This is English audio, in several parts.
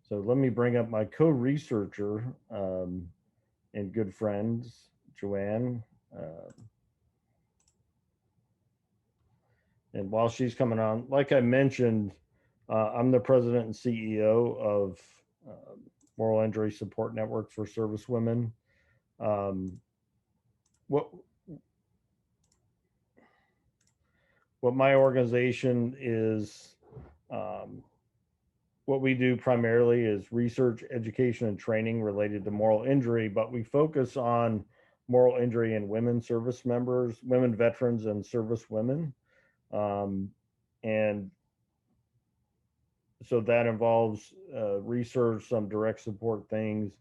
So let me bring up my co-researcher and good friends, Joann. Uh, and while she's coming on, like I mentioned, I'm the president and CEO of uh, Moral Injury Support Network for Service Women. Um, what what my organization is, um, what we do primarily is research, education, and training related to moral injury, but we focus on moral injury in women service members, women veterans, and service women. Um, and so that involves research, some direct support things.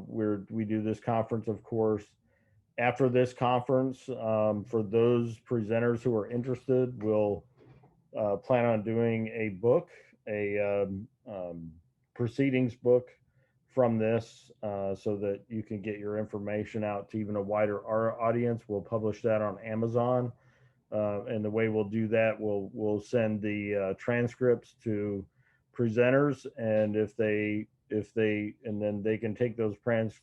We do this conference, of course. After this conference, for those presenters who are interested, we'll plan on doing a book, a proceedings book from this, so that you can get your information out to even a wider audience. We'll publish that on Amazon. And the way we'll do that, we'll send the transcripts to presenters, and and then they can take those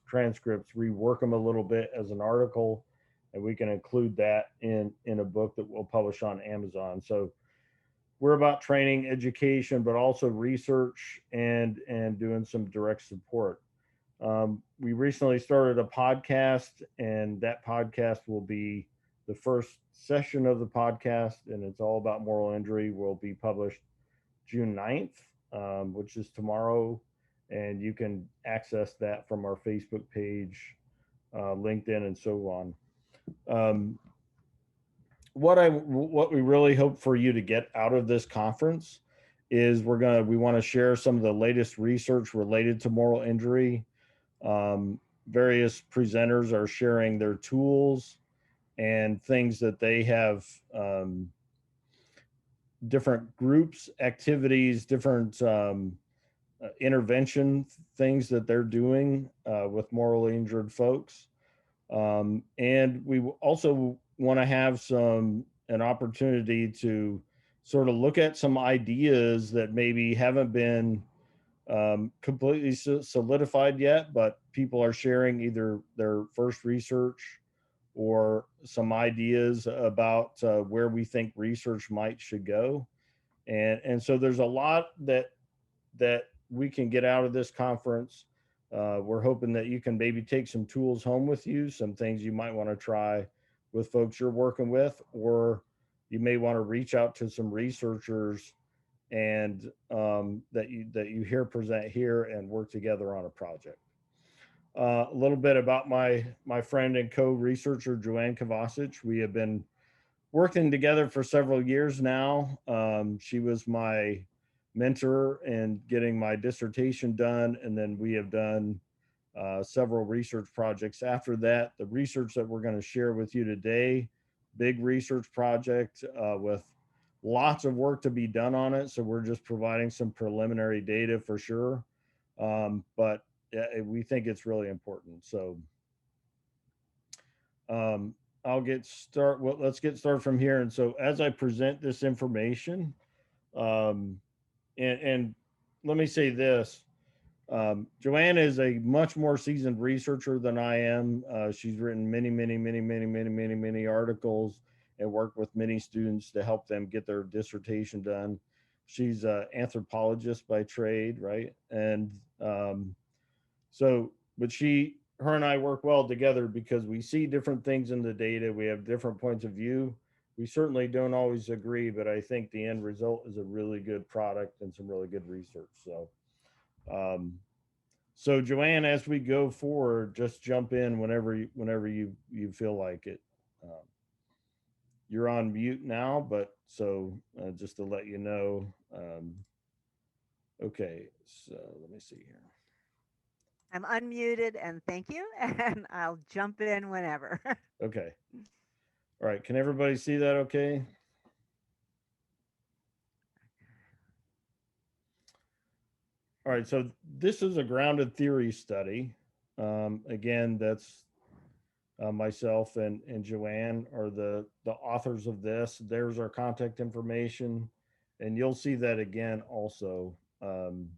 transcripts, rework them a little bit as an article, and we can include that in a book that we'll publish on Amazon. So we're about training, education, but also research and doing some direct support. We recently started a podcast, and that podcast will be the first session of the podcast, and it's all about moral injury. Will be published June 9th, which is tomorrow, and you can access that from our Facebook page, LinkedIn, and so on. Um, what we really hope for you to get out of this conference is we want to share some of the latest research related to moral injury. um, Various presenters are sharing their tools and things that they have, different groups, activities, different intervention things that they're doing with morally injured folks. And we also want to have an opportunity to sort of look at some ideas that maybe haven't been completely solidified yet, but people are sharing either their first research or some ideas about where we think research might should go. And so there's a lot that we can get out of this conference. We're hoping that you can maybe take some tools home with you, some things you might want to try with folks you're working with, or you may want to reach out to some researchers and that you hear present here and work together on a project. A little bit about my friend and co-researcher Joann Kovacich. We have been working together for several years now. She was my mentor in getting my dissertation done, and then we have done several research projects after that. The research that we're going to share with you today, big research project with lots of work to be done on it. So we're just providing some preliminary data for sure. But we think it's really important. So um, let's get started from here. And so as I present this information, um, and let me say this, Joann is a much more seasoned researcher than I am. She's written many articles and worked with many students to help them get their dissertation done. She's an anthropologist by trade, right? And so, but her and I work well together because we see different things in the data. We have different points of view. We certainly don't always agree, but I think the end result is a really good product and some really good research. Um, so Joann, as we go forward, just jump in whenever you feel like it. Um, you're on mute now, but so just to let you know. Okay, so let me see here. I'm unmuted and thank you. And I'll jump in whenever. Okay, all right. Can everybody see that? Okay. All right. So this is a grounded theory study. Again, that's myself and Joann are the authors of this. There's our contact information, and you'll see that again also. Um,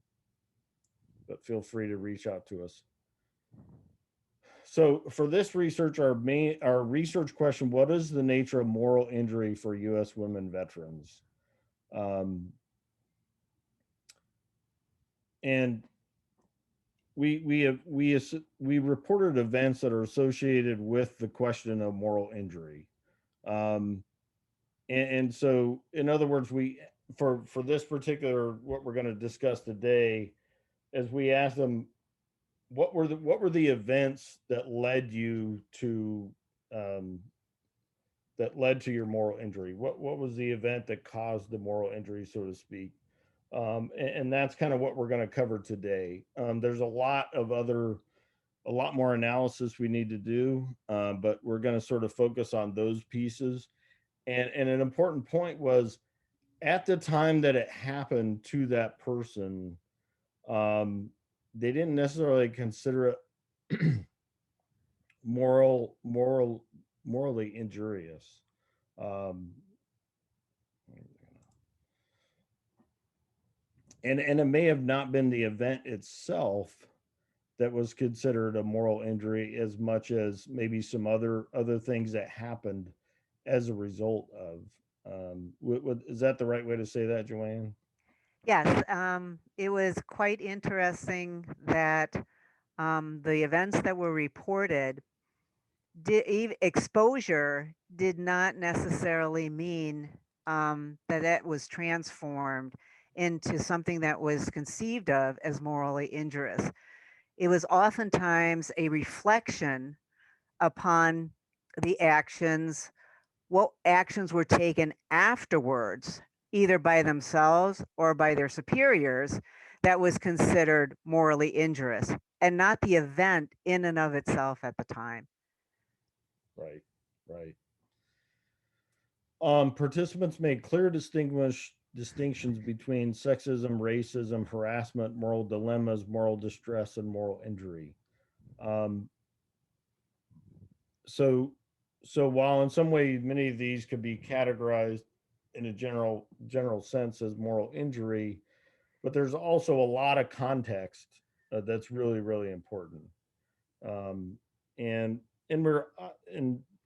but feel free to reach out to us. So for this research, our research question: what is the nature of moral injury for U.S. women veterans? Um, and we reported events that are associated with the question of moral injury. Um, and so, in other words, we for this particular what we're going to discuss today, as we asked them, what were the events that led you to um, that led to your moral injury? What was the event that caused the moral injury, so to speak? And that's kind of what we're going to cover today. There's a lot more analysis we need to do, but we're going to sort of focus on those pieces. And an important point was at the time that it happened to that person, um, they didn't necessarily consider it moral, moral, morally injurious. Um, and it may have not been the event itself that was considered a moral injury as much as maybe some other things that happened as a result of. Is that the right way to say that, Joanne? Yes, it was quite interesting that the events that were reported, exposure did not necessarily mean that it was transformed into something that was conceived of as morally injurious. It was oftentimes a reflection upon the actions, what actions were taken afterwards, either by themselves or by their superiors, that was considered morally injurious, and not the event in and of itself at the time. Right, right. Participants made clear distinctions between sexism, racism, harassment, moral dilemmas, moral distress, and moral injury. Um, so, so while in some way many of these could be categorized in a general sense as moral injury, but there's also a lot of context that's really important. Um, and and we're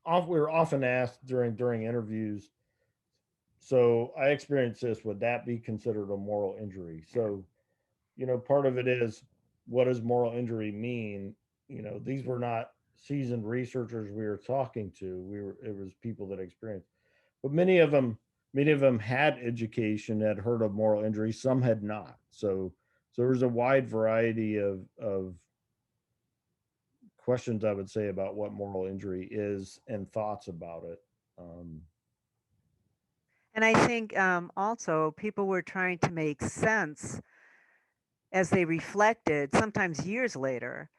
often asked during interviews. So I experienced this. Would that be considered a moral injury? So, part of it is, what does moral injury mean? These were not seasoned researchers we were talking to. It was people that experienced, but many of them had education, had heard of moral injury. Some had not. So there's a wide variety of questions, I would say, about what moral injury is and thoughts about it. Um, And I think also people were trying to make sense as they reflected, sometimes years later,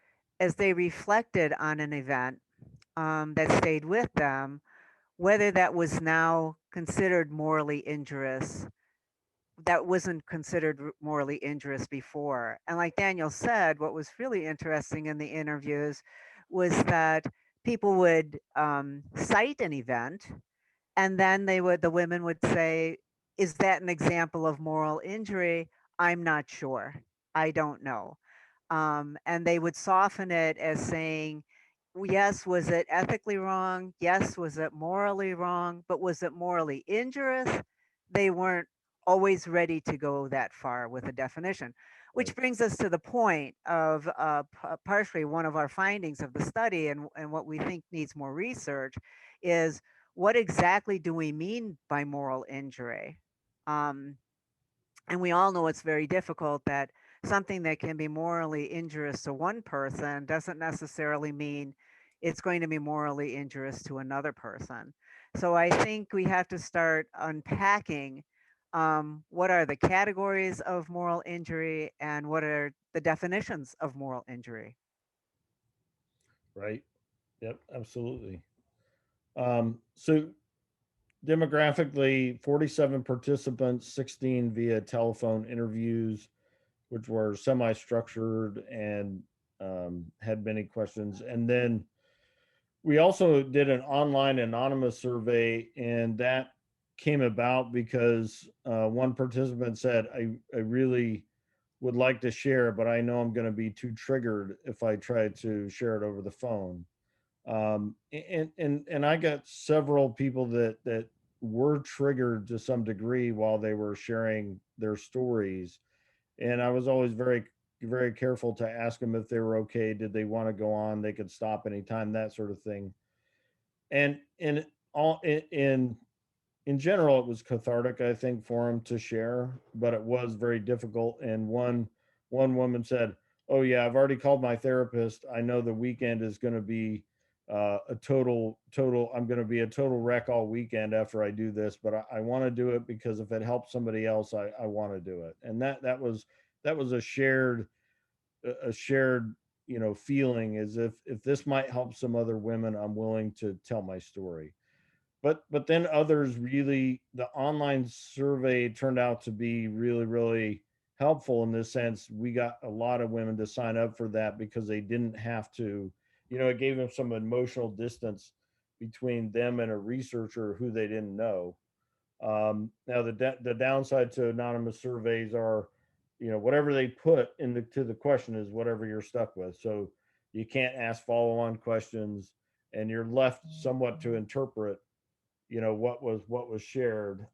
as they reflected on an event that stayed with them, whether that was now considered morally injurious, that wasn't considered morally injurious before. And like Daniel said, what was really interesting in the interviews was that people would cite an event, and then the women would say, is that an example of moral injury? I'm not sure. I don't know. And they would soften it as saying, yes, was it ethically wrong? Yes, was it morally wrong? But was it morally injurious? They weren't always ready to go that far with a definition. Which right, brings us to the point of partially one of our findings of the study, and what we think needs more research is, what exactly do we mean by moral injury? Um, and we all know it's very difficult that something that can be morally injurious to one person doesn't necessarily mean it's going to be morally injurious to another person. So I think we have to start unpacking what are the categories of moral injury and what are the definitions of moral injury. right. Yep, absolutely. So demographically, 47 participants, 16 via telephone interviews, which were semi-structured and had many questions. And then we also did an online anonymous survey, and that came about because one participant said, I really would like to share, but I know I'm going to be too triggered if I try to share it over the phone. And I got several people that were triggered to some degree while they were sharing their stories, and I was always very careful to ask them if they were okay. Did they want to go on? They could stop anytime, that sort of thing. And all in general, it was cathartic, I think, for him to share, but it was very difficult. And one woman said, "Oh yeah, I've already called my therapist. I know the weekend is going to be a total. I'm going to be a total wreck all weekend after I do this, but I want to do it because if it helps somebody else, I want to do it." And that was a shared feeling, as if this might help some other women, I'm willing to tell my story. But then others, really, the online survey turned out to be really helpful in this sense. We got a lot of women to sign up for that because they didn't have to, it gave them some emotional distance between them and a researcher who they didn't know. Now the downside to anonymous surveys are, whatever they put into the question is whatever you're stuck with. So you can't ask follow-on questions, and you're left somewhat to interpret, what was shared.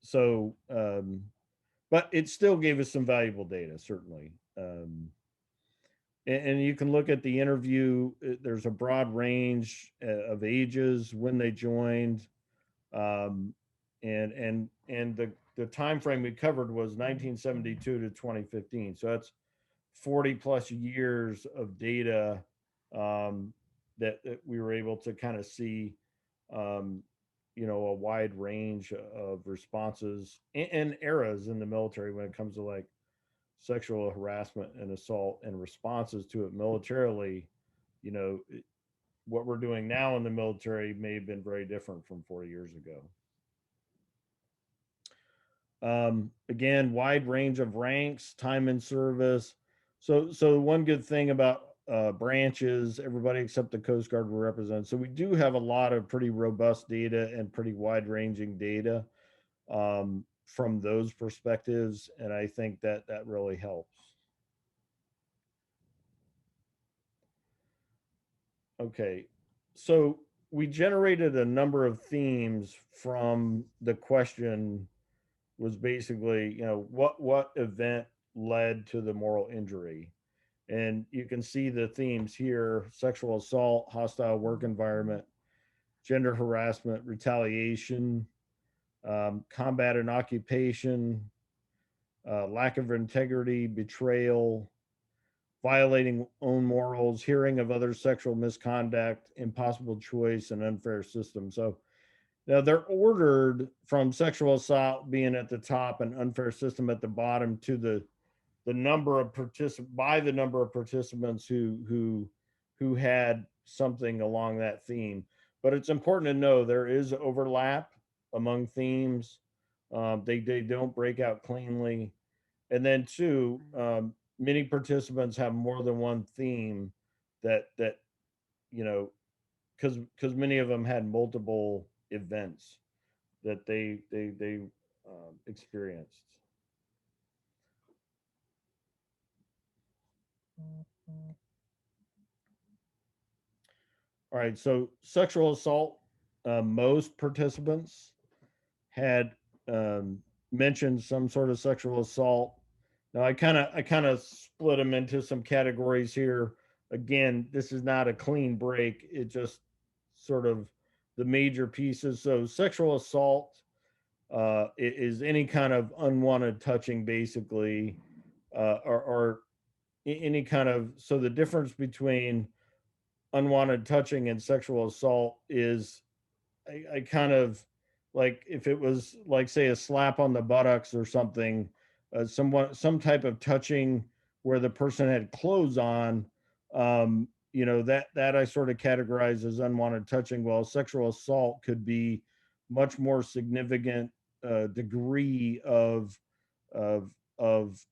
So but it still gave us some valuable data, certainly. And you can look at the interview. There's a broad range of ages when they joined, um, and the time frame we covered was 1972 to 2015. So that's 40 plus years of data, that we were able to kind of see, um, a wide range of responses and eras in the military when it comes to like sexual harassment and assault and responses to it militarily. You know, what we're doing now in the military may have been very different from 40 years ago. Again, wide range of ranks, time in service. So one good thing about branches, everybody except the Coast Guard were represented. So we do have a lot of pretty robust data and pretty wide ranging data, from those perspectives, and I think that really helps. Okay, so we generated a number of themes from the question. Was basically, what event led to the moral injury? And you can see the themes here: sexual assault, hostile work environment, gender harassment, retaliation, combat and occupation, lack of integrity, betrayal, violating own morals, hearing of other sexual misconduct, impossible choice, and unfair system. So now they're ordered from sexual assault being at the top and unfair system at the bottom to the number of the number of participants who had something along that theme. But it's important to know there is overlap among themes. They don't break out cleanly. And then two, many participants have more than one theme that you know because many of them had multiple events that they experienced. All right, so sexual assault. Most participants had, um, mentioned some sort of sexual assault. Now I kind of split them into some categories here. Again, this is not a clean break. It just sort of the major pieces. So sexual assault is any kind of unwanted touching, basically, or any kind of. So the difference between unwanted touching and sexual assault is, I kind of like, if it was like, say, a slap on the buttocks or something, some type of touching where the person had clothes on, that I sort of categorize as unwanted touching. While sexual assault could be much more significant degree of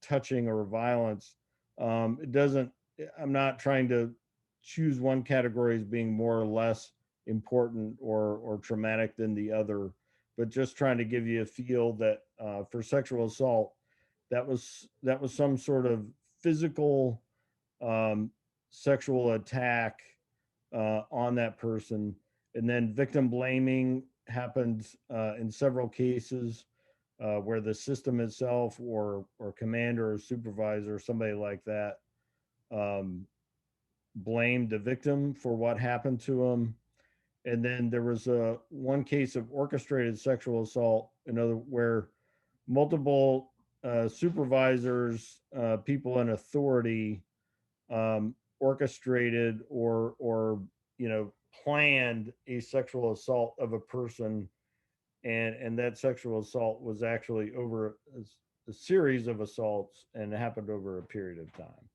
touching or violence. It doesn't. I'm not trying to choose one category as being more or less important or traumatic than the other, but just trying to give you a feel that, for sexual assault, that was some sort of physical um, sexual attack on that person. And then victim blaming happens in several cases where the system itself or commander or supervisor or somebody like that um, blamed the victim for what happened to him. And then there was one case of orchestrated sexual assault, another where multiple supervisors, people in authority, orchestrated or planned a sexual assault of a person, and that sexual assault was actually over a series of assaults and it happened over a period of time.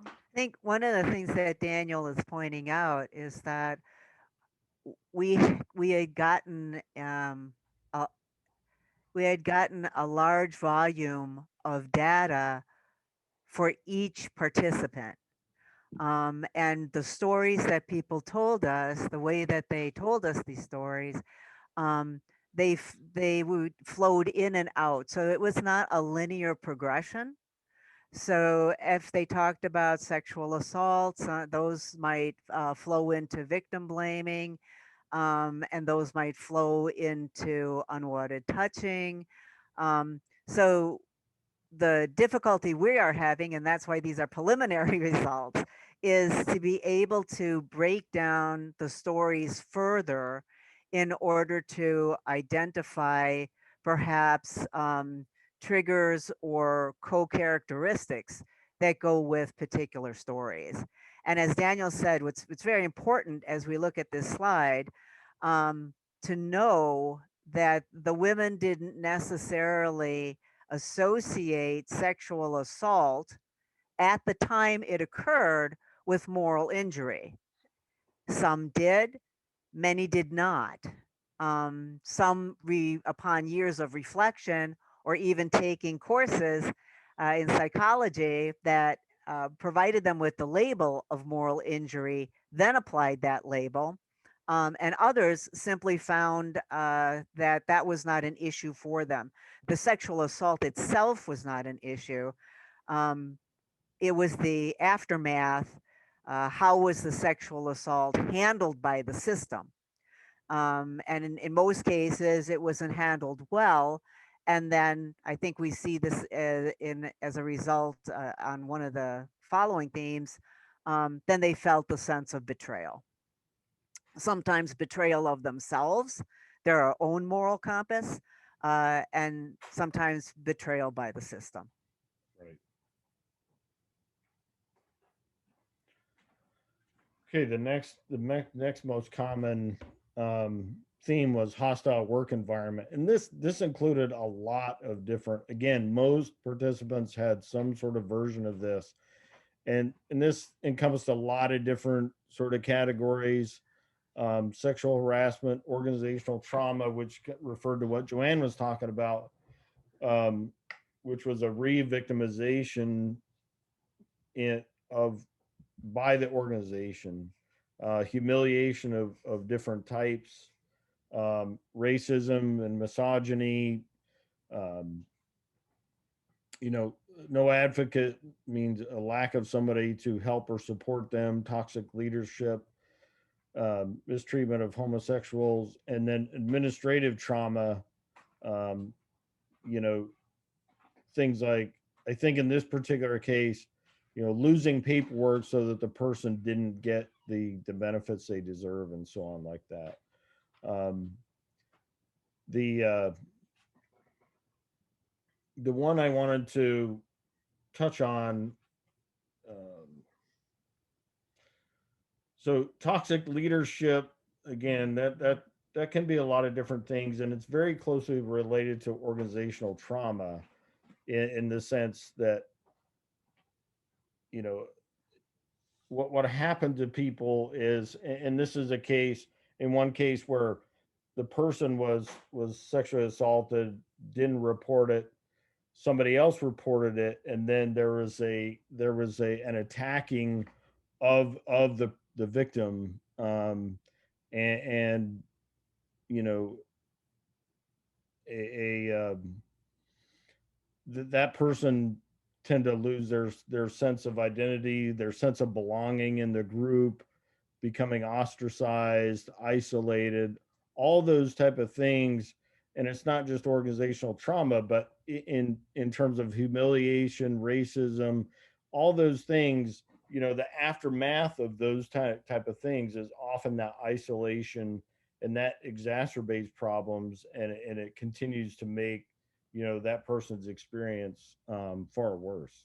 I think one of the things that Daniel is pointing out is that we we had gotten a, we had gotten a large volume of data for each participant. And the stories that people told us, the way that they told us these stories, um, they would flowed in and out. So it was not a linear progression. So if they talked about sexual assaults, those might flow into victim blaming, and those might flow into unwanted touching. So the difficulty we are having, and that's why these are preliminary results, is to be able to break down the stories further in order to identify perhaps triggers or co-characteristics that go with particular stories. And as Daniel said, what's very important as we look at this slide, um, to know that the women didn't necessarily associate sexual assault at the time it occurred with moral injury. Some did, many did not. Upon years of reflection or even taking courses in psychology that provided them with the label of moral injury, then applied that label. And others simply found that that was not an issue for them. The sexual assault itself was not an issue. Um, it was the aftermath. How was the sexual assault handled by the system? And in most cases, it wasn't handled well. And then I think we see this in as a result on one of the following themes. Then they felt the sense of betrayal, sometimes betrayal of themselves, their own moral compass, and sometimes betrayal by the system. Right. Okay, next most common theme was hostile work environment, and this included a lot of different. Again, most participants had some sort of version of this, and this encompassed a lot of different sort of categories: sexual harassment, organizational trauma, which referred to what Joann was talking about, um, which was a re-victimization of by the organization, humiliation of different types, racism and misogyny. Um, no advocate means a lack of somebody to help or support them, toxic leadership, mistreatment of homosexuals, and then administrative trauma. Um, you know, things like, I think in this particular case, losing paperwork so that the person didn't get the benefits they deserve and so on like that. Um, the the one I wanted to touch on, um, so toxic leadership, again, that can be a lot of different things, and it's very closely related to organizational trauma in the sense that you know what happened to people is, and this is a case, in one case where the person was sexually assaulted, didn't report it, somebody else reported it, and then there was a an attacking of the victim, and you know, a that person tend to lose their sense of identity, their sense of belonging in the group, becoming ostracized, isolated, all those type of things. And it's not just organizational trauma, but in terms of humiliation, racism, all those things, the aftermath of those type of things is often that isolation, and that exacerbates problems, and it continues to make that person's experience far worse.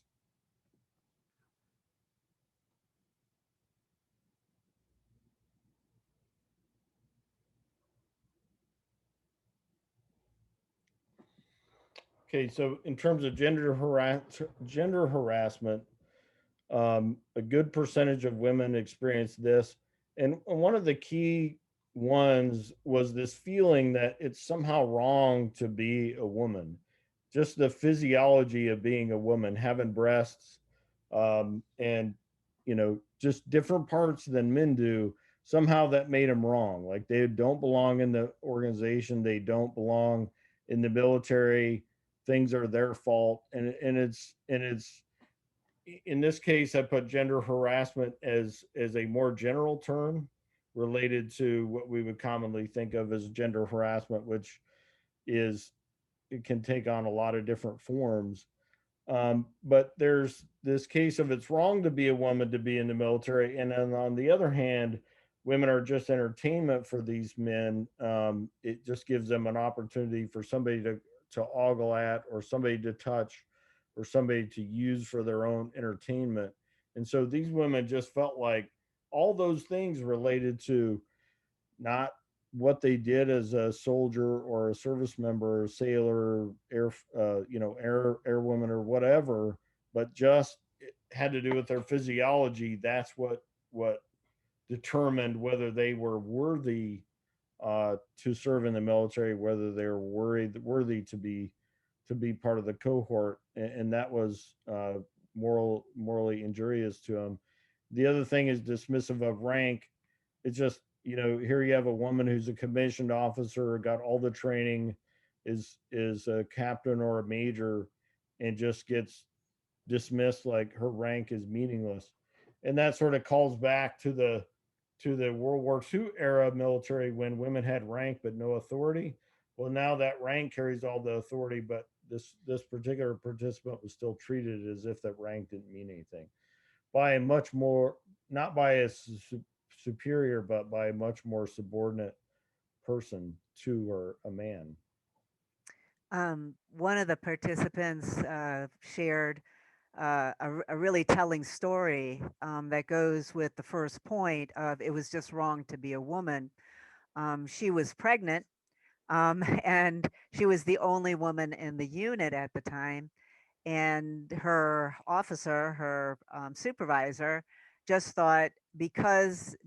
Okay, so in terms of gender harassment, a good percentage of women experience this, and one of the key ones was this feeling that it's somehow wrong to be a woman. Just the physiology of being a woman, having breasts, and just different parts than men do. Somehow that made them wrong. Like they don't belong in the organization. They don't belong in the military. Things are their fault, and it's in this case, I put gender harassment as a more general term related to what we would commonly think of as gender harassment, which is it can take on a lot of different forms. But there's this case of it's wrong to be a woman to be in the military, and then on the other hand, women are just entertainment for these men. It just gives them an opportunity for somebody to ogle at, or somebody to touch, or somebody to use for their own entertainment. And so these women just felt like all those things related to not what they did as a soldier or a service member, or sailor, airwoman or whatever, but just it had to do with their physiology. That's what determined whether they were worthy to serve in the military, whether they were worthy to be part of the cohort, and that was morally injurious to them. The other thing is dismissive of rank. It's just here you have a woman who's a commissioned officer, got all the training, is a captain or a major, and just gets dismissed like her rank is meaningless. And that sort of calls back to the World War II era military, when women had rank but no authority. Well, now that rank carries all the authority, but this particular participant was still treated as if that rank didn't mean anything, by a much more, not by a superior, but by a much more subordinate person to her, a man. One of the participants shared a really telling story that goes with the first point of it was just wrong to be a woman. She was pregnant, and she was the only woman in the unit at the time. And her officer, her supervisor, just thought because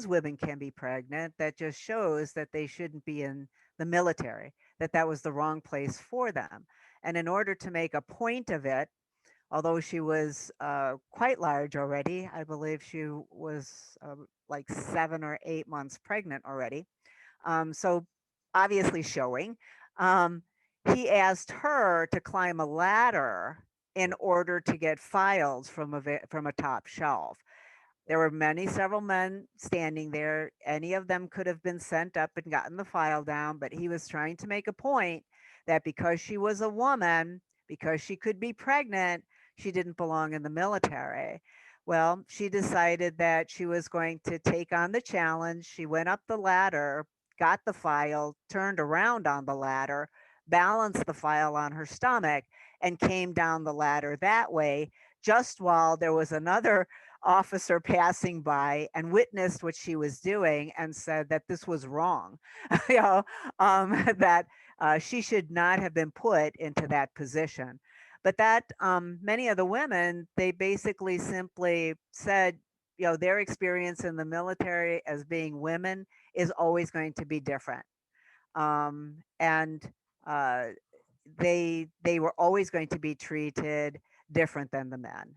women can be pregnant, that just shows that they shouldn't be in the military, that that was the wrong place for them. And in order to make a point of it, although she was quite large already, I believe she was like 7 or 8 months pregnant already, so obviously showing. Um, he asked her to climb a ladder in order to get files from a top shelf. There were several men standing there. Any of them could have been sent up and gotten the file down, but he was trying to make a point that because she was a woman, because she could be pregnant, she didn't belong in the military. Well, she decided that she was going to take on the challenge. She went up the ladder, got the file, turned around on the ladder, balanced the file on her stomach, and came down the ladder that way, just while there was another officer passing by and witnessed what she was doing and said that this was wrong, you know, that she should not have been put into that position. But that many of the women, they basically simply said, their experience in the military as being women is always going to be different. And uh, they were always going to be treated different than the men.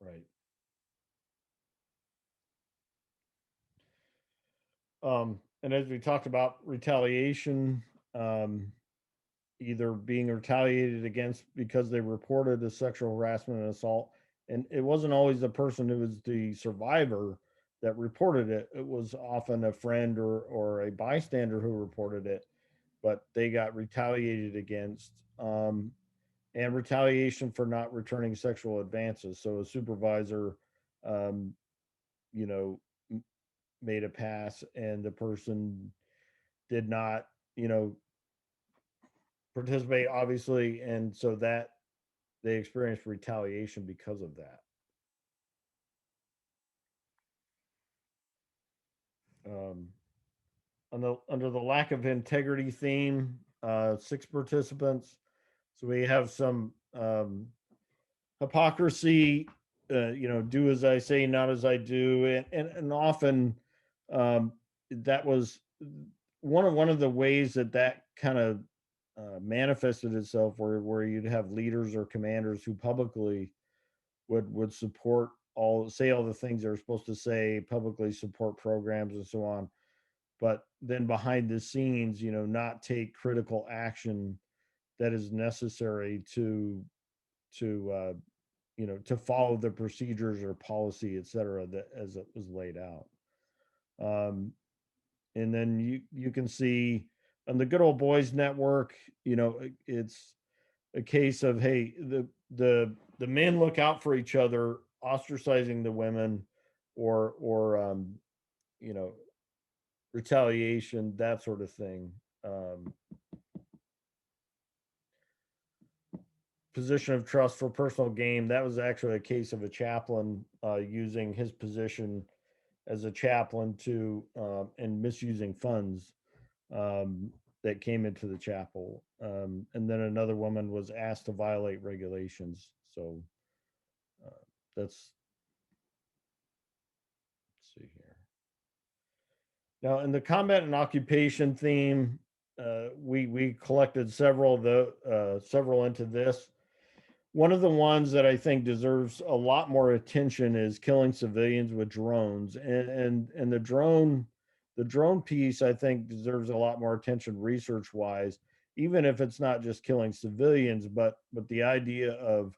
Right. And as we talked about retaliation, um, either being retaliated against because they reported a sexual harassment and assault. And it wasn't always the person who was the survivor that reported it. It was often a friend or a bystander who reported it, but they got retaliated against. And retaliation for not returning sexual advances. So a supervisor, um, you know, made a pass and the person did not, you know, participate, obviously. And so that they experienced retaliation because of that. Um, under the lack of integrity theme, six participants. So we have some hypocrisy, do as I say, not as I do, and often um, that was one of the ways that kind of manifested itself, where you'd have leaders or commanders who publicly would support all the things they're supposed to say, publicly support programs and so on, but then behind the scenes, not take critical action that is necessary to follow the procedures or policy, et cetera, that as it was laid out. Um, and then you can see on the Good Old Boys Network, it's a case of, hey, the men look out for each other, ostracizing the women, or you know retaliation, that sort of thing. Um, Position of trust for personal gain. That was actually a case of a chaplain using his position as a chaplain to and misusing funds um, that came into the chapel. And then another woman was asked to violate regulations. So uh, that's, let's see here. Now, in the combat and occupation theme, we collected several into this. One of the ones that I think deserves a lot more attention is killing civilians with drones, and the drone piece, I think, deserves a lot more attention research wise, even if it's not just killing civilians, but the idea of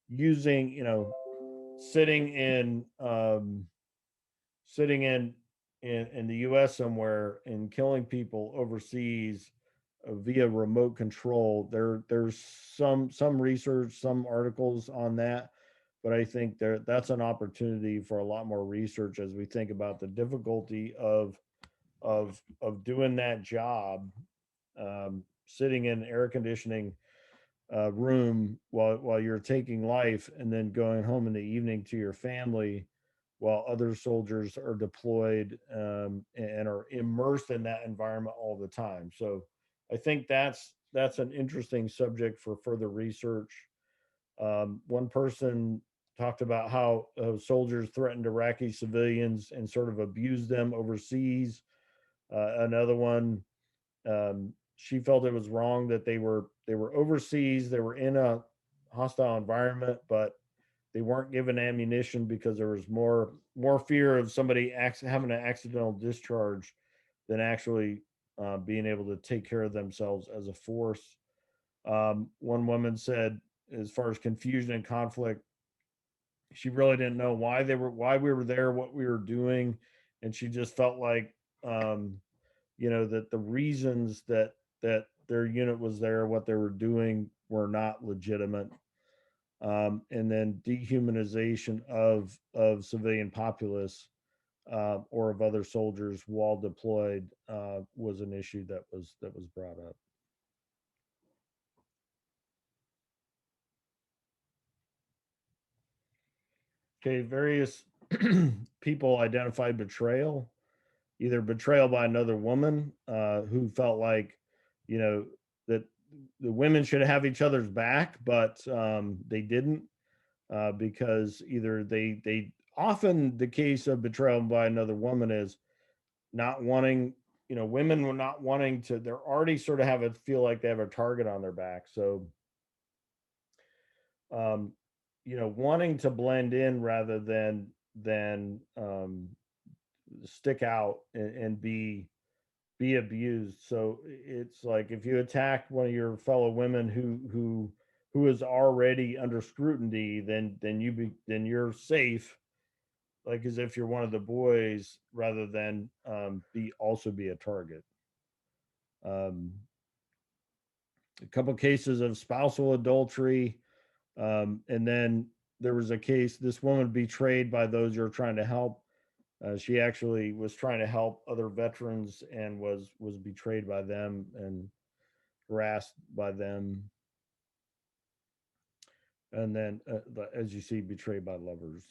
using, sitting in sitting in the U.S. somewhere and killing people overseas via remote control. There's some research, some articles on that, but I think that's an opportunity for a lot more research as we think about the difficulty of doing that job, sitting in air conditioning room while you're taking life, and then going home in the evening to your family while other soldiers are deployed and are immersed in that environment all the time. So I think that's an interesting subject for further research. One person talked about how soldiers threatened Iraqi civilians and sort of abused them overseas. Another one, she felt it was wrong that they were overseas, they were in a hostile environment, but they weren't given ammunition because there was more fear of somebody having an accidental discharge than actually being able to take care of themselves as a force. One woman said, as far as confusion and conflict, she really didn't know why we were there, what we were doing, and she just felt like um, that the reasons that their unit was there, what they were doing, were not legitimate. And then dehumanization of civilian populace or of other soldiers while deployed was an issue that was brought up. Okay, various people identified betrayal, either betrayal by another woman who felt like, you know, that the women should have each other's back, but they didn't, because either they often the case of betrayal by another woman is not wanting, women were not wanting to, they're already sort of feel like they have a target on their back. So um wanting to blend in rather than stick out and be be abused. So it's like if you attack one of your fellow women who is already under scrutiny, then you're safe, like as if you're one of the boys, rather than be a target. Um, a couple cases of spousal adultery, and then there was a case. This woman betrayed by those you're trying to help. She actually was trying to help other veterans and was betrayed by them and harassed by them, and then as you see, betrayed by lovers.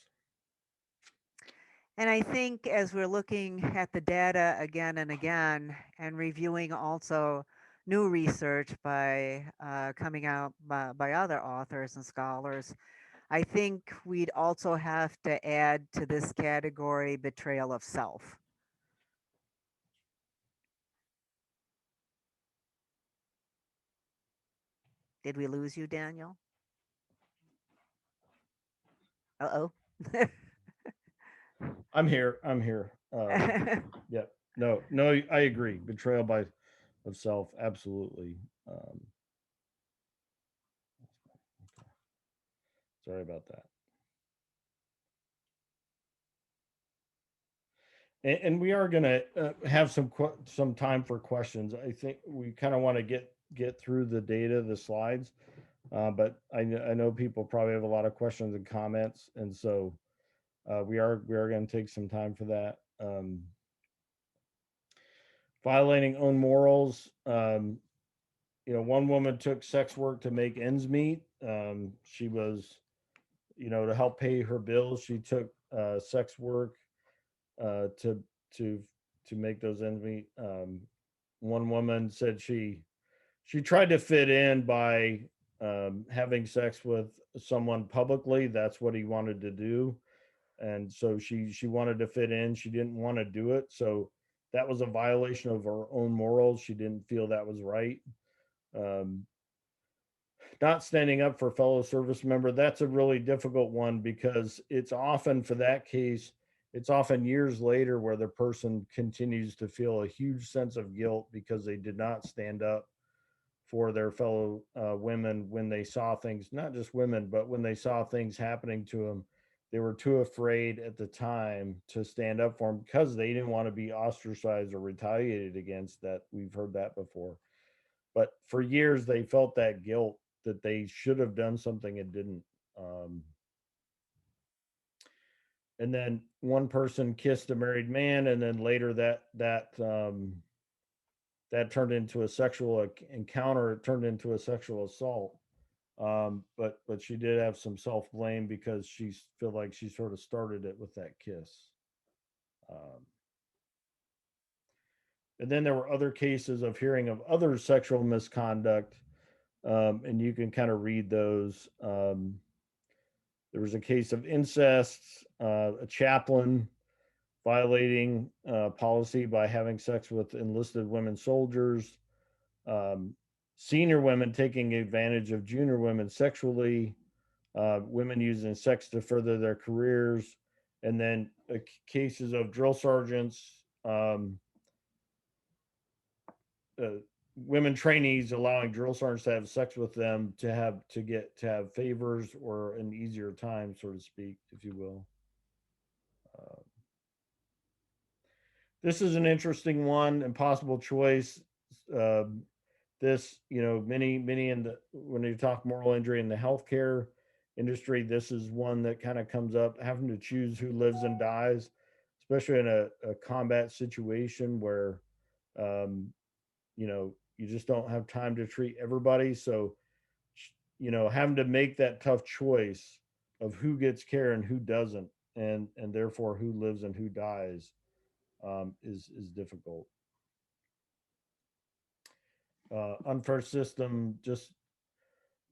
And I think as we're looking at the data again and again and reviewing also new research by coming out by other authors and scholars, I think we'd also have to add to this category betrayal of self. Did we lose you, Daniel? Uh I'm here. I'm here. oh. Yeah. No. No. I agree. Betrayal by of self. Absolutely. Sorry about that. And we are going to have some time for questions. I think we kind of want to get through the data, the slides, but I know people probably have a lot of questions and comments, and so we are going to take some time for that. Violating own morals. One woman took sex work to make ends meet. She was, to help pay her bills. She took sex work uh, to to to make those ends meet. One woman said she tried to fit in by having sex with someone publicly. That's what he wanted to do, and so she wanted to fit in. She didn't want to do it, so that was a violation of her own morals. She didn't feel that was right. Um, Not standing up for fellow service member, that's a really difficult one because it's often for that case, it's often years later where the person continues to feel a huge sense of guilt because they did not stand up for their fellow women when they saw things, not just women, but when they saw things happening to them. They were too afraid at the time to stand up for them because they didn't want to be ostracized or retaliated against. That we've heard that before, but for years they felt that guilt that they should have done something and didn't. Um, and then one person kissed a married man, and then later that turned into a sexual encounter. It turned into a sexual assault. But she did have some self blame because she feel like she sort of started it with that kiss. Um, and then there were other cases of hearing of other sexual misconduct, and you can kind of read those. There was a case of incest, a chaplain violating policy by having sex with enlisted women soldiers, um, senior women taking advantage of junior women sexually, women using sex to further their careers, and then cases of drill sergeants, uh, women trainees allowing drill sergeants to have sex with them to have favors or an easier time, so to speak, if you will. Uh, this is an interesting one, impossible choice. Um, this, many in the when you talk moral injury in the healthcare industry, this is one that kind of comes up, having to choose who lives and dies, especially in a combat situation where, um, you just don't have time to treat everybody. So, having to make that tough choice of who gets care and who doesn't, and therefore who lives and who dies, is difficult. Unfair system, just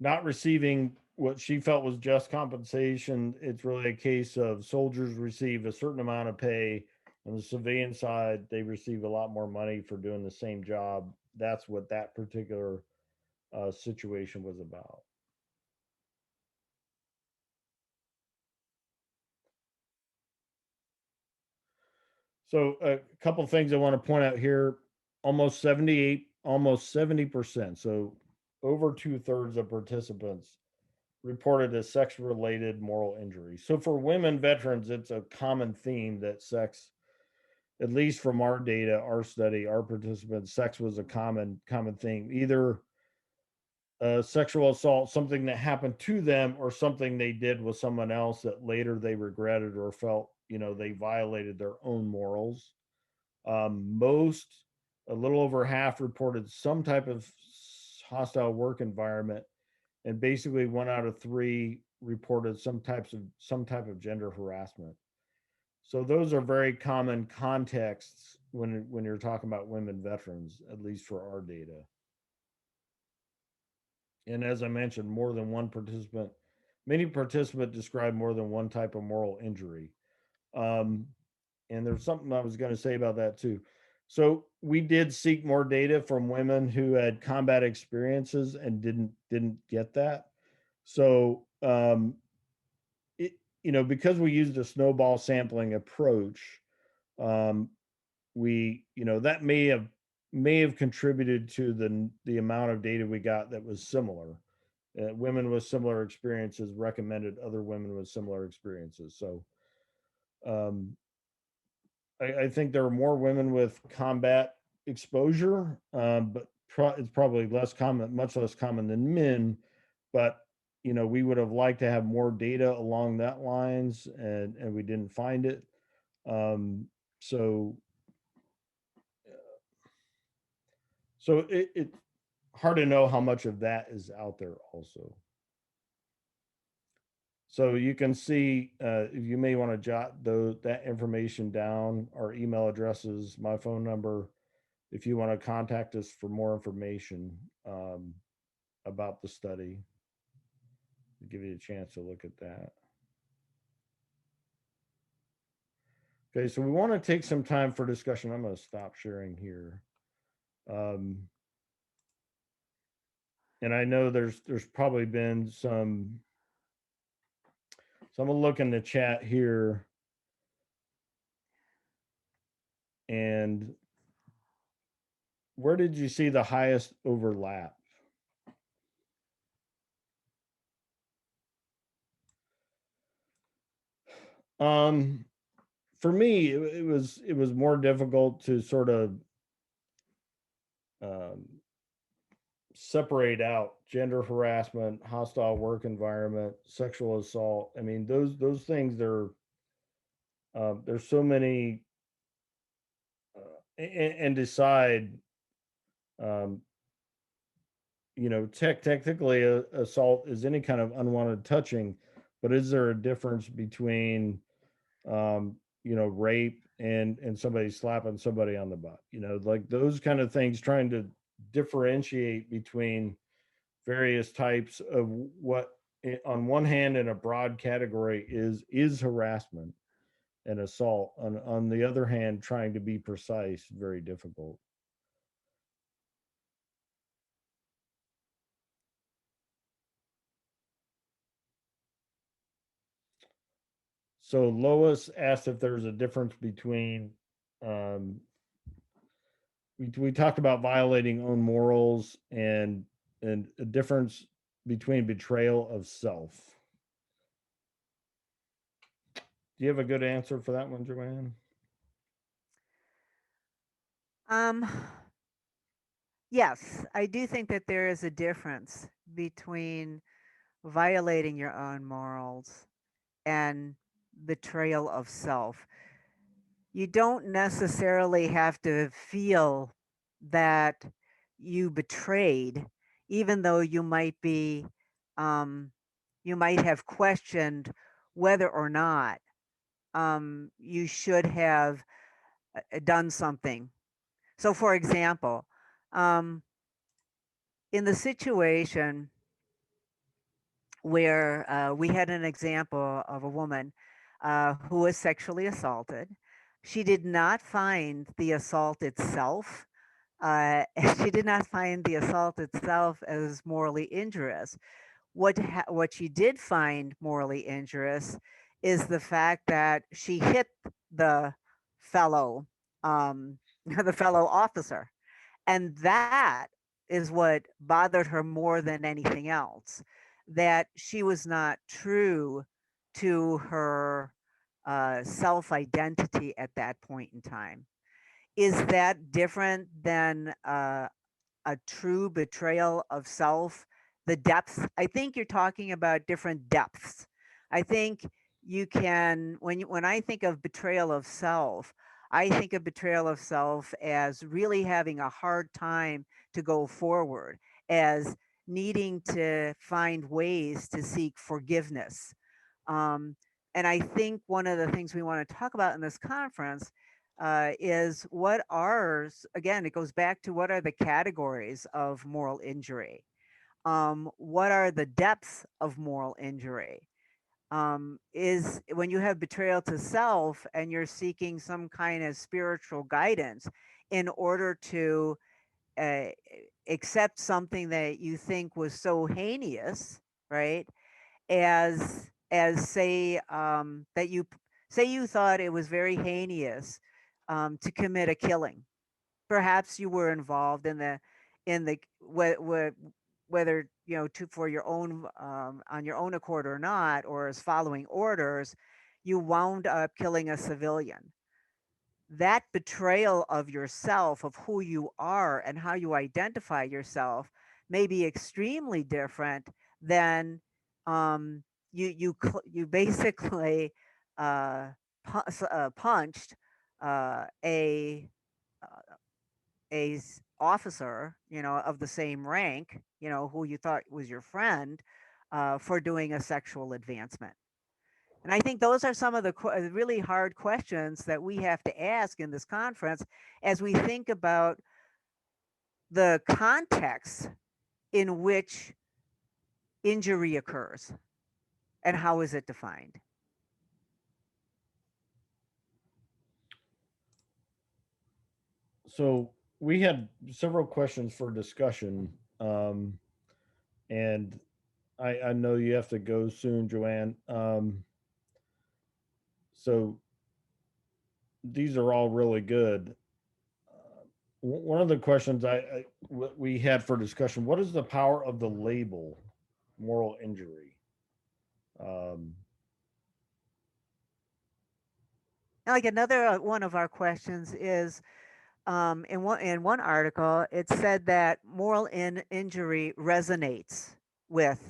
not receiving what she felt was just compensation. It's really a case of soldiers receive a certain amount of pay. On the civilian side, they receive a lot more money for doing the same job. That's what that particular situation was about. So, a couple things I want to point out here. almost 70%. So over two-thirds of participants reported a sex-related moral injury. So for women veterans, it's a common theme that sex, at least from our data, our study, our participants, sex was a common theme. Either sexual assault, something that happened to them, or something they did with someone else that later they regretted or felt, they violated their own morals. Most, a little over half, reported some type of hostile work environment, and basically 1 out of 3 reported some type of gender harassment. So those are very common contexts when you're talking about women veterans, at least for our data. And as I mentioned, more than one participant, many participants described more than one type of moral injury. Um, and there's something I was going to say about that too. So we did seek more data from women who had combat experiences and didn't get that. So it, because we used a snowball sampling approach, um, we that may have contributed to the amount of data we got that was similar. Women with similar experiences recommended other women with similar experiences. So um, I think there are more women with combat exposure, but it's probably less common, much less common than men. But we would have liked to have more data along that lines, and we didn't find it. Um, so so it hard to know how much of that is out there also. So you can see, you may want to jot that information down. Our email addresses, my phone number, if you want to contact us for more information about the study. I'll give you a chance to look at that. Okay, so we want to take some time for discussion. I'm going to stop sharing here. Um, and I know there's probably been some. So I'm going to look in the chat here. And where did you see the highest overlap? Um, for me, it was more difficult to sort of um, separate out gender harassment, hostile work environment, sexual assault. I mean, those things. There's so many, and decide. Um, technically, assault is any kind of unwanted touching, but is there a difference between rape and somebody slapping somebody on the butt, like those kind of things, trying to differentiate between various types of what, on one hand, in a broad category, is harassment and assault, on the other hand, trying to be precise, very difficult. So Lois asked if there's a difference between, um, we talked about violating own morals, and a difference between betrayal of self. Do you have a good answer for that one, Joann? Um, yes, I do think that there is a difference between violating your own morals and betrayal of self. You don't necessarily have to feel that you betrayed, even though um, you might have questioned whether or not you should have done something. So, for example, um, in the situation where we had an example of a woman who was sexually assaulted. She did not find the assault itself. She did not find the assault itself as morally injurious. What she did find morally injurious is the fact that she hit the fellow um, the fellow officer. And that is what bothered her more than anything else, that she was not true to her self identity at that point in time. Is that different than a true betrayal of self? The depths, I think you're talking about different depths. I think you can, when I think of betrayal of self, I think of betrayal of self as really having a hard time to go forward, as needing to find ways to seek forgiveness. um, and I think one of the things we want to talk about in this conference is what are, again, it goes back to what are the categories of moral injury? What are the depths of moral injury? Is when you have betrayal to self and you're seeking some kind of spiritual guidance in order to uh, accept something that you think was so heinous, right? As say that you say you thought it was very heinous to commit a killing. Perhaps you were involved in the whether to for your own on your own accord or not, or as following orders, you wound up killing a civilian. That betrayal of yourself, of who you are and how you identify yourself, may be extremely different than um, you basically uh, punched a officer, of the same rank, who you thought was your friend, for doing a sexual advancement. And I think those are some of the really hard questions that we have to ask in this conference as we think about the context in which injury occurs and how is it defined. So we had several questions for discussion, and I know you have to go soon, Joanne. So these are all really good. One of the questions we had for discussion: what is the power of the label moral injury? Um, And like another one of our questions is in one article, it said that moral injury resonates with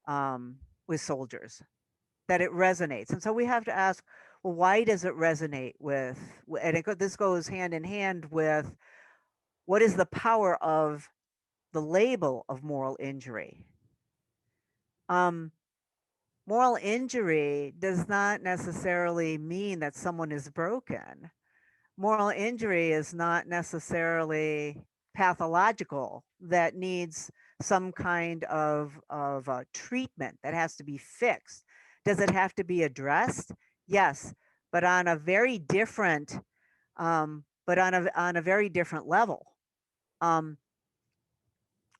um, with soldiers, that it resonates. And so we have to ask, well, why does it resonate with, and this goes hand in hand with what is the power of the label of moral injury? Um, Moral injury does not necessarily mean that someone is broken. Moral injury is not necessarily pathological, that needs some kind of treatment that has to be fixed. Does it have to be addressed? Yes, but on a very different on a very different level, um,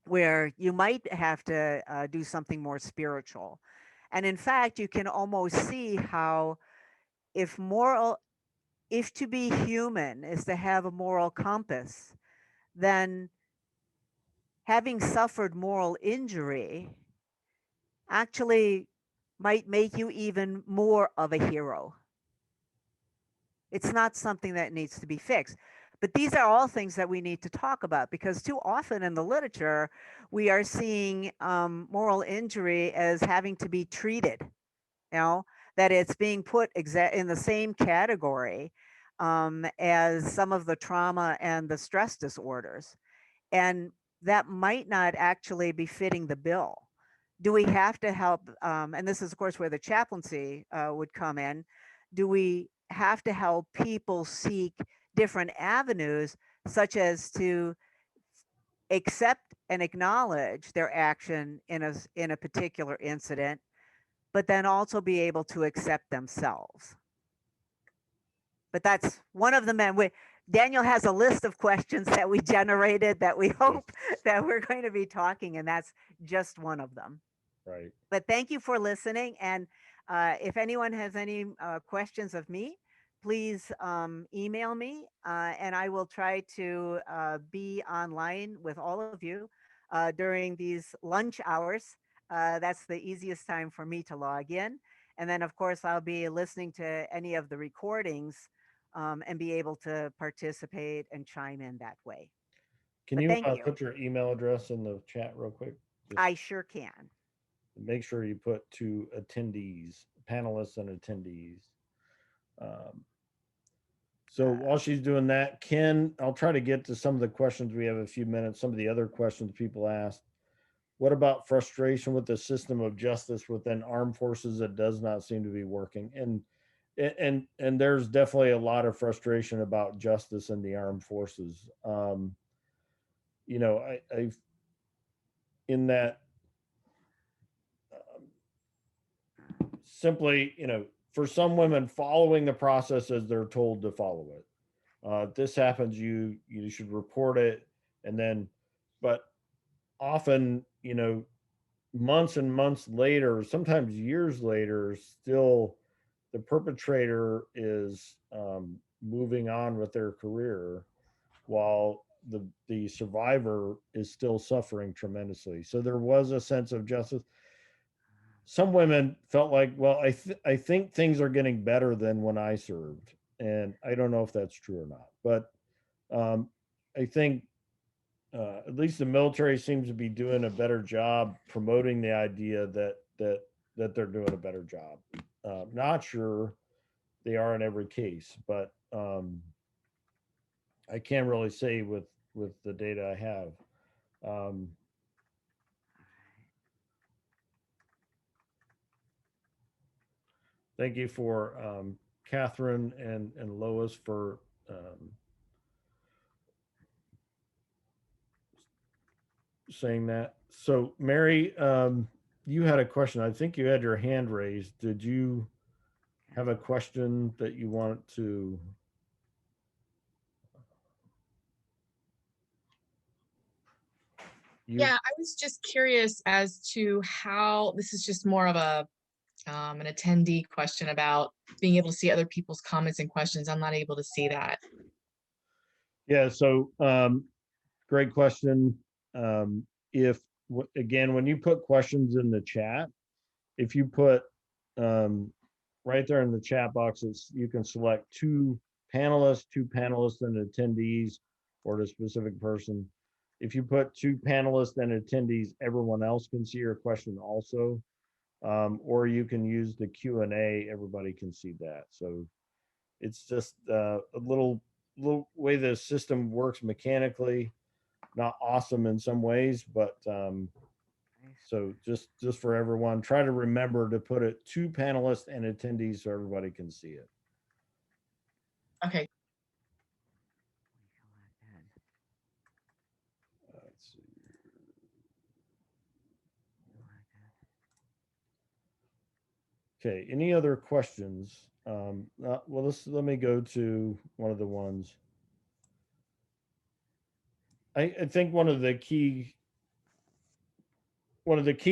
where you might have to do something more spiritual. And in fact, you can almost see how if moral if to be human is to have a moral compass, then having suffered moral injury actually might make you even more of a hero. It's not something that needs to be fixed. But these are all things that we need to talk about, because too often in the literature, we are seeing moral injury as having to be treated, you know, that it's being put in the same category as some of the trauma and the stress disorders. And that might not actually be fitting the bill. Do we have to help? And this is, of course, where the chaplaincy would come in. Do we have to help people seek different avenues, such as to accept and acknowledge their action in a particular incident, but then also be able to accept themselves? But that's one of the men. Daniel has a list of questions that we generated that we yes, hope that we're going to be talking, and that's just one of them. right. But thank you for listening. And if anyone has any questions of me, please email me, and I will try to be online with all of you during these lunch hours. That's the easiest time for me to log in. And then, of course, I'll be listening to any of the recordings and be able to participate and chime in that way. Can But you thank you. put your email address in the chat real quick? Just I sure can. make sure you put to attendees, panelists, and attendees. Um, so while she's doing that, Ken, I'll try to get to some of the questions. We have a few minutes. Some of the other questions people asked. What about frustration with the system of justice within armed forces that does not seem to be working? And there's definitely a lot of frustration about justice in the armed forces. You know, I've in that um, simply, you know, for some women, following the process as they're told to follow it. If this happens, you should report it, and then, but often, you know, months and months later, sometimes years later, still the perpetrator is moving on with their career while the survivor is still suffering tremendously. So there was a sense of justice. Some women felt like, well, I think things are getting better than when I served, and I don't know if that's true or not, but I think at least the military seems to be doing a better job promoting the idea that they're doing a better job. Not sure they are in every case, but I can't really say with the data I have. Um, thank you for Catherine and Lois for saying that. So Mary, you had a question. I think you had your hand raised. Did you have a question that you want to? You Yeah, I was just curious as to how this is just more of a an attendee question about being able to see other people's comments and questions. I'm not able to see that. Yeah. So great question. If again, when you put questions in the chat, if you put um, right there in the chat boxes, you can select two panelists and attendees, or the specific person. If you put two panelists and attendees, everyone else can see your question also. Or you can use the Q&A, everybody can see that. So it's just a little way the system works mechanically, not awesome in some ways, but so just for everyone, try to remember to put it two panelists and attendees so everybody can see it. Okay. Let's see. Okay, any other questions? Well, let me go to one of the ones. I think one of the key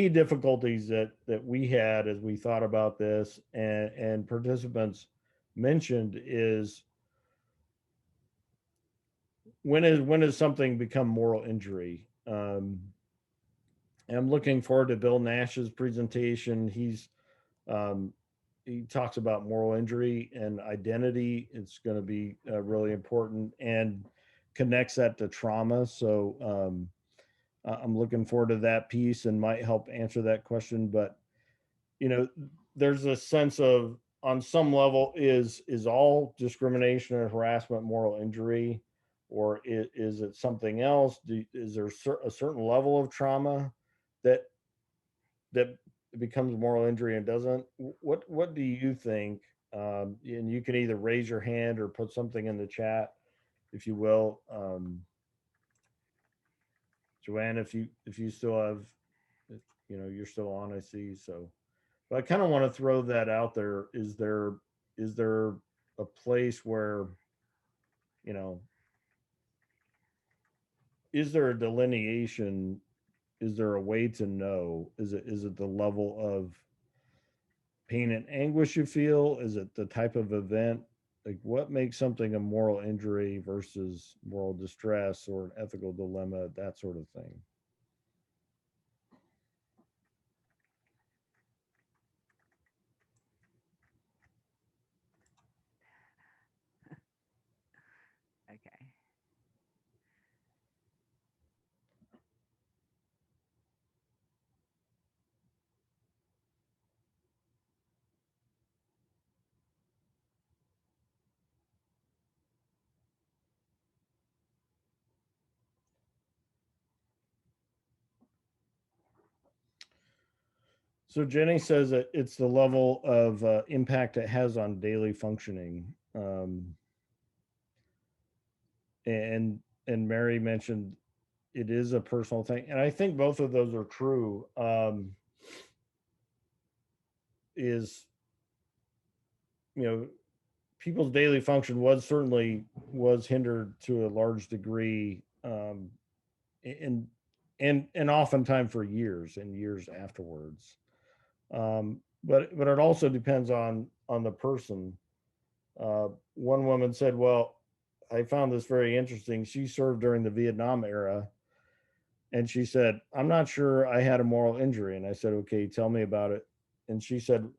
difficulties that we had as we thought about this and participants mentioned is when does something become moral injury? I'm looking forward to Bill Nash's presentation. He talks about moral injury and identity. It's going to be really important and connects that to trauma. So I'm looking forward to that piece and might help answer that question. But you know, there's a sense of on some level is all discrimination and harassment moral injury, or is it something else? Is there a certain level of trauma that that becomes moral injury and doesn't? What do you think? And you can either raise your hand or put something in the chat, if you will. Joann, if you still have, you know, you're still on, I see. So, but I kind of want to throw that out there. Is there a place where, you know, is there a delineation? Is there a way to know? Is it the level of pain and anguish you feel? Is it the type of event? like what makes something a moral injury versus moral distress or an ethical dilemma, that sort of thing. Okay. So Jenny says that it's the level of impact it has on daily functioning. And Mary mentioned it is a personal thing, and I think both of those are true. Is people's daily function was hindered to a large degree, and and oftentimes for years and years afterwards. But it also depends on the person. One woman said, "Well, I found this very interesting. She served during the Vietnam era, and she said, I'm not sure I had a moral injury." And I said, "Okay, tell me about it." And she said,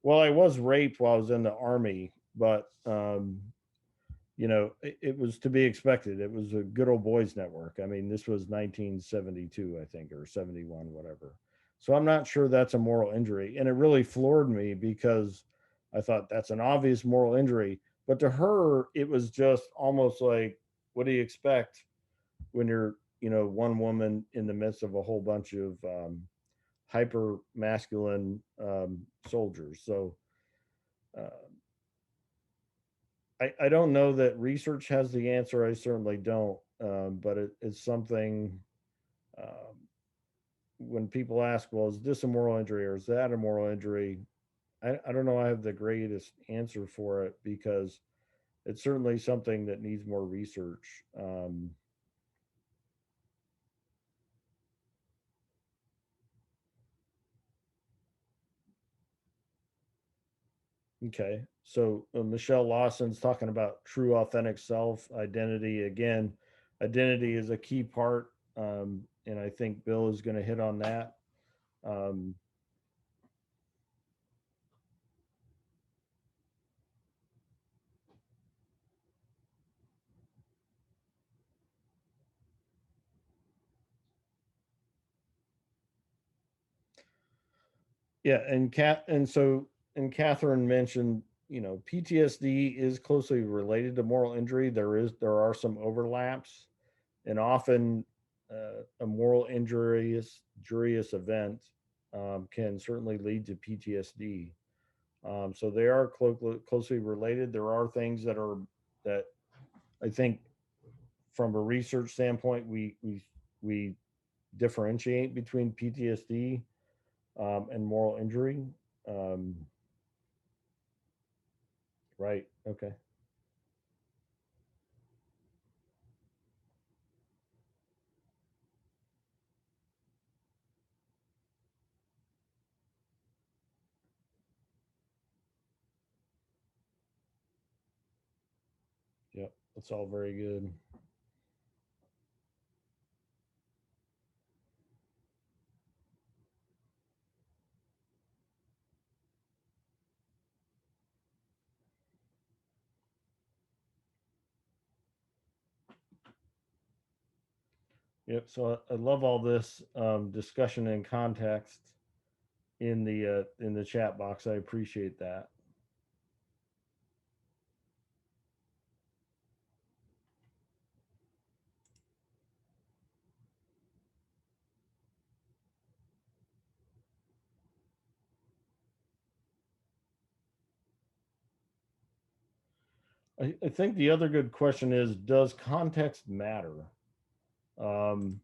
"Well, I was raped while I was in the army, but it was to be expected. It was a good old boys network. I mean, this was 1972, I think, or 71, whatever. So I'm not sure that's a moral injury." And it really floored me because I thought that's an obvious moral injury. But to her, it was just almost like, what do you expect when you're, one woman in the midst of a whole bunch of hyper masculine soldiers? So uh, I don't know that research has the answer. I certainly don't. But it's something, um, when people ask, well, is this a moral injury or is that a moral injury? I don't know. I have the greatest answer for it because it's certainly something that needs more research. Okay. So Michelle Lawson's talking about true, authentic self identity. Again, identity is a key part. And I think Bill is going to hit on that. Um, yeah. And Catherine mentioned, PTSD is closely related to moral injury. There are some overlaps, and often a moral injurious event can certainly lead to PTSD. So they are closely related. There are things that I think, from a research standpoint, we differentiate between PTSD and moral injury. Um, right. Okay. Yep. That's all very good. Yep. So I love all this discussion and context in the chat box. I appreciate that. I think the other good question is, does context matter? Um,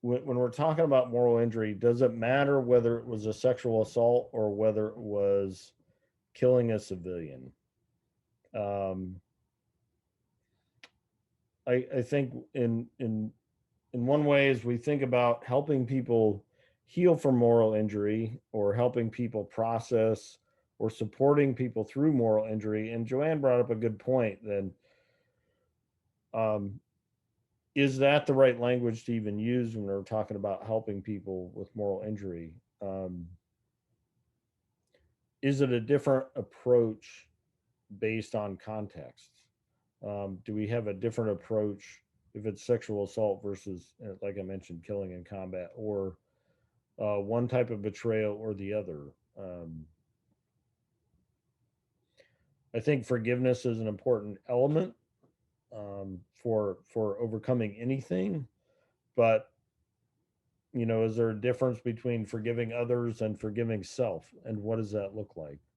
when we're talking about moral injury, does it matter whether it was a sexual assault or whether it was killing a civilian? Um, I think in one way, as we think about helping people heal from moral injury or helping people process or supporting people through moral injury. And Joann brought up a good point. Then, is that the right language to even use when we're talking about helping people with moral injury? Is it a different approach based on context? Do we have a different approach if it's sexual assault versus, like I mentioned, killing in combat, or one type of betrayal or the other? I think forgiveness is an important element for overcoming anything, but is there a difference between forgiving others and forgiving self, and what does that look like?